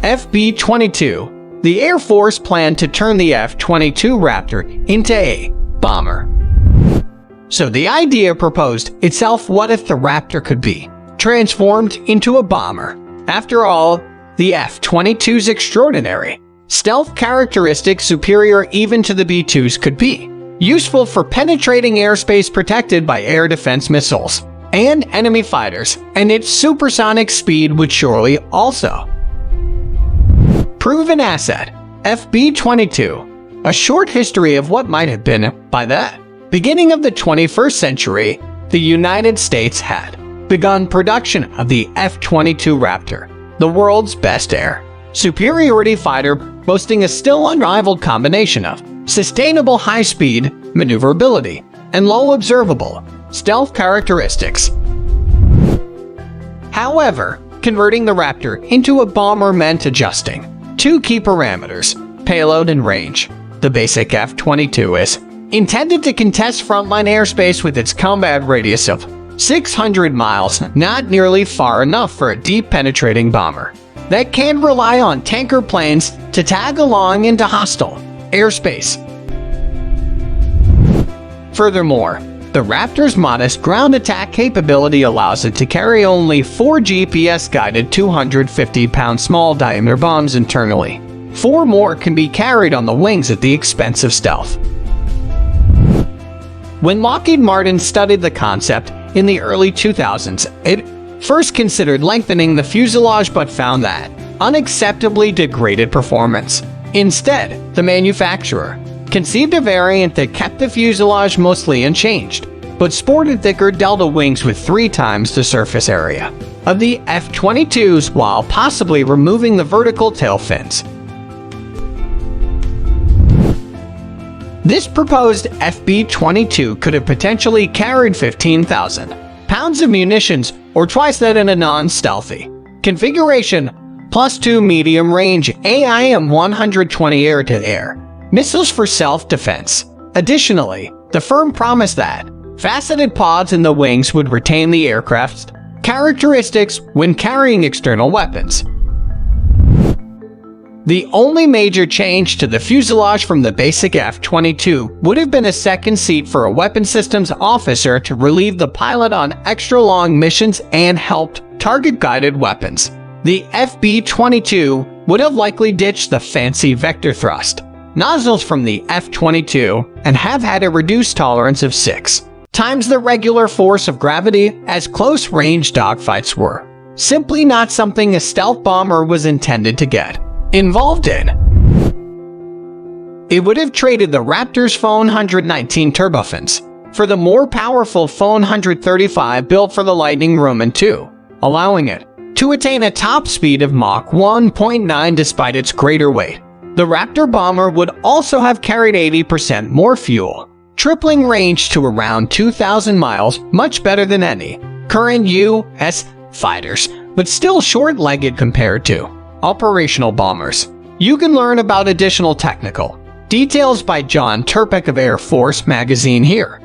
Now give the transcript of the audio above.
F-22. The Air Force planned to turn the F-22 Raptor into a bomber. So the idea proposed itself: what if the Raptor could be transformed into a bomber? After all, the F-22's extraordinary stealth characteristics, superior even to the B-2s, could be useful for penetrating airspace protected by air defense missiles and enemy fighters, and its supersonic speed would surely also prove an asset. F-22. A short history of what might have been. By the beginning of the 21st century, the United States had begun production of the F-22 Raptor, the world's best air superiority fighter, boasting a still unrivaled combination of sustainable high-speed maneuverability and low observable stealth characteristics. However, converting the Raptor into a bomber meant adjusting two key parameters: payload and range. The basic F-22 is intended to contest frontline airspace with its combat radius of 600 miles, not nearly far enough for a deep penetrating bomber that can rely on tanker planes to tag along into hostile airspace. Furthermore, the Raptor's modest ground attack capability allows it to carry only 4 GPS-guided 250-pound small-diameter bombs internally. 4 more can be carried on the wings at the expense of stealth. When Lockheed Martin studied the concept in the early 2000s, it first considered lengthening the fuselage but found that unacceptably degraded performance. Instead, the manufacturer conceived a variant that kept the fuselage mostly unchanged, but sported thicker delta wings with 3 times the surface area of the F-22s while possibly removing the vertical tail fins. This proposed FB-22 could have potentially carried 15,000 pounds of munitions, or twice that in a non-stealthy configuration, plus 2 medium-range AIM-120 air-to-air missiles for self-defense. Additionally, the firm promised that faceted pods in the wings would retain the aircraft's characteristics when carrying external weapons. The only major change to the fuselage from the basic F-22 would have been a second seat for a weapons systems officer to relieve the pilot on extra-long missions and helped target-guided weapons. The FB-22 would have likely ditched the fancy vector thrust nozzles from the F-22 and have had a reduced tolerance of 6 times the regular force of gravity, as close-range dogfights were simply not something a stealth bomber was intended to get involved in. It would have traded the Raptor's F-119 turbofans for the more powerful F-135 built for the Lightning Roman II, allowing it to attain a top speed of Mach 1.9 despite its greater weight. The Raptor bomber would also have carried 80% more fuel, tripling range to around 2,000 miles, much better than any current U.S. fighters, but still short-legged compared to operational bombers. You can learn about additional technical details by John Turpek of Air Force Magazine here.